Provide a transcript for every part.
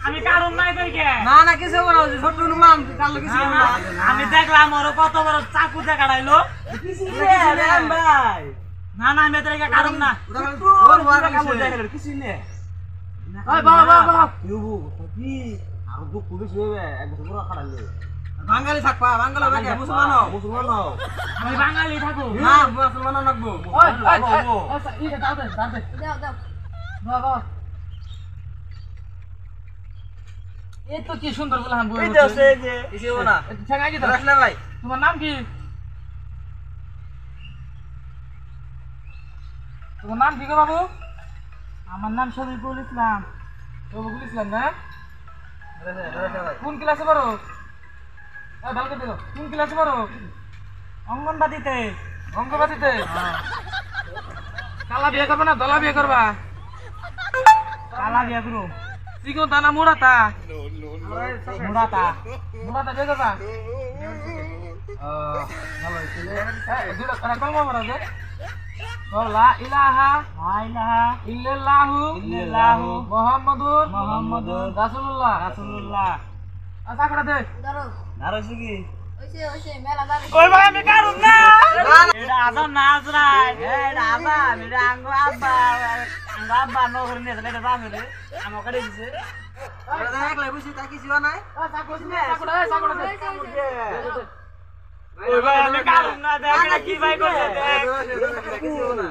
আমি কারণ নাই তোকে না না কিছু বলো ছোট নুমান কাল কিছু না আমি দেখলাম ওর কত বড় চাকু দিয়ে কাটাইলো কিছু না ভাই না না আমি তোকে কারণ না ওর ওয়ার কাম দেখালো কিছু না ওই বাবা বাবা ইউবু কি আর দুঃখ বেশি হবে এক বছর পুরো কাটাইলো বাঙালি থাকবা বাঙালি হবে মুসলমান হও আমি বাঙালি থাকো না মুসলমান লাগবো ওই এই দাও দাও বাবা এই তো কি সুন্দর বললাম বই এই তো আছে যে কিছু না ঠেঙ্গা কি রাখলে ভাই তোমার নাম কি তোমার নাম কি গো বাবু আমার নাম শরীফুল ইসলাম শরীফুল ইসলাম না কোন ক্লাসে পড়ো ভালো করে দিও কোন ক্লাসে পড়ো অঙ্গনবাড়িতে অঙ্গনবাড়িতে কালা বিয়ে করবে না দলা বিয়ে করবা কালা বিয়ে করো চিকন তা না মুড়াতা মুড়াতা মুড়াতা বিয়ে করবা ভালো হয়েছে দুটো কলমা পড়া যে লা ইলাহা ইল্লাল্লাহু মুহাম্মাদুর রাসূলুল্লাহ আচ্ছা করে দে দাঁড়াইছে কি ওই ভাই আমি কারণ না এটা আজান না আজরাই এটা আবার এটা আব্বা নগর নিয়ে এটা বাসে রে আমার কাছে দিছে আমরা একলাই বসে তা কিছু নাই ওই ভাই আমি কারণ না দেখ এটা কি ভাই করছে দেখ কিছু না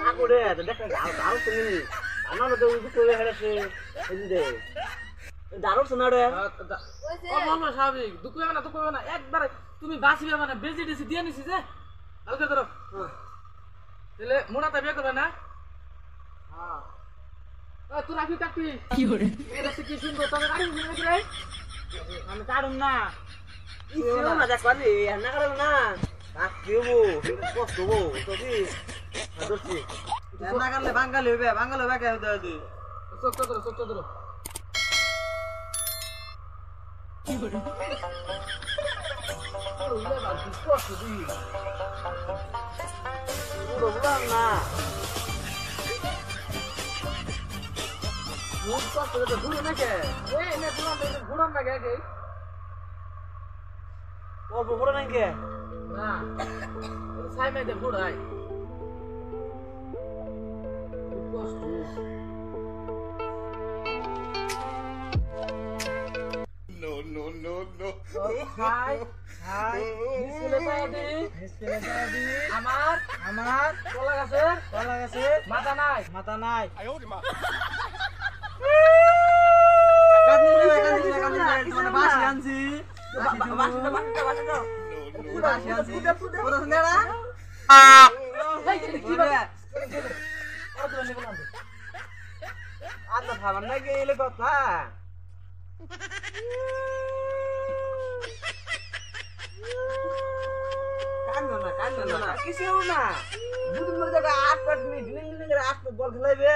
আগরে দেখ দাও তুমি আমার তো উঠে চলে হেরেছে এই যে দারুণ শোনা রে ও বলবো স্বাভাবিক দুঃখ হবে না একবার তুমি বাঁচিবে মানে বেজি দিছি দিয়ে নিছি যে হালকা ধরো তাহলে মোড়াটা বিয়ে করবে না হ্যাঁ ও তুই রাখি কাটবি কি করে এটা কি সুন্দর তবে গাড়ি নিয়ে রে আমি কারণ না কিছু না দেখ পানি না করে না কাজ দেবো কষ্ট হবো তো কি দোস্তি না করলে বাঙালি হবে কে হতে চোখ ধরো কি করে না ঘুরে নাকি ঘুরান না গে অল্প বড় নাই কে না সাই মেয়েদের ঘুরাই কষ্ট No. হাই মিসকেলে আমার কলা গাছে মাথা নাই কান্দি মানে বাসি আনছি বাসি আনছি ওরা নেড়া আচ্ছা খাবার না গেলে কথা কান্দো না কিছু না দুদিন মধ্যে জায়গা 8 মিনিট দিন 8 বল খেলাইবে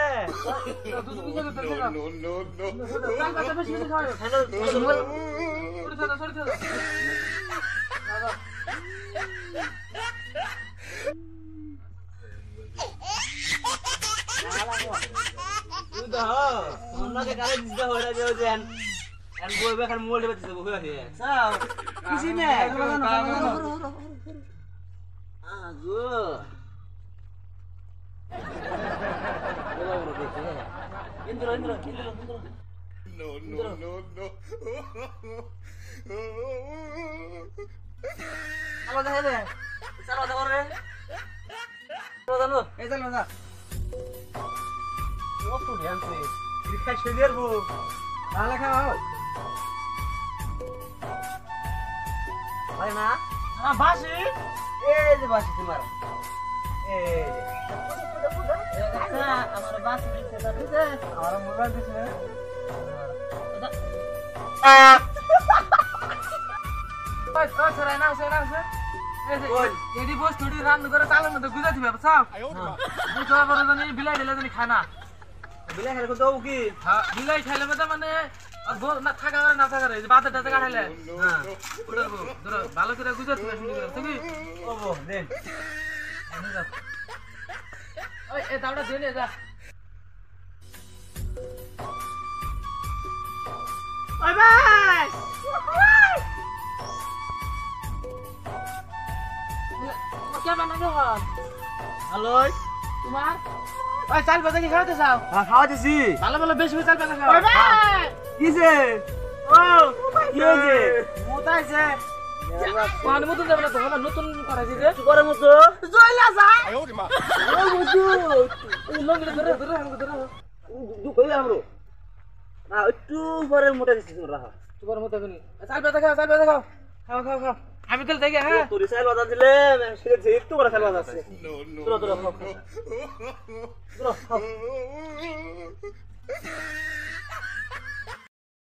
বাসি এই যে বাসি তোমার আমার বাসি দিচ্ছে আমার মোবাইল দিছে এডি বস থোড়ি রান্না করে চালের মধ্যে গুজা দিবে চাও বুঝতে পারো জানি বিলাই দিলে জানি খানা বিলাই খেলে তো কি হ্যাঁ বিলাই খাইলে মানে না থাকা করে না থাকা রে বাতে টাতে কাটাইলে হ্যাঁ ওটা ধরো ভালো করে গুজা দিবে শুনি করে তুমি ওবো দে ওই এ দাওটা দিয়ে যা ভাই কেমন আগে হন ভালোই তোমার ওই চাল বাজা কি খাওয়াতে চাও খাওয়া দিছি ভালো ভালো বেশি চাল বাজা খাও কিছে ও কি হয়েছে মোটাইছে কোন মতো যাবে না তো হলো নতুন করাইছি যে করে মতো জয়লা যা ও বুঝু এই লঙ্গি ধরে ধরে আমাকে ধরে দুঃখ হইলো আমরো না একটু পরে মোটা দিছিস তোমরা তোমার মতো কোনি চাল বাজা খাও খাও খাও খাও আমি তেল দেখে হ্যাঁ তোর সাইল বাজার দিলে সেটা যে একটু করে সাইল বাজাচ্ছে তোরা তোরা খাও তোরা খাও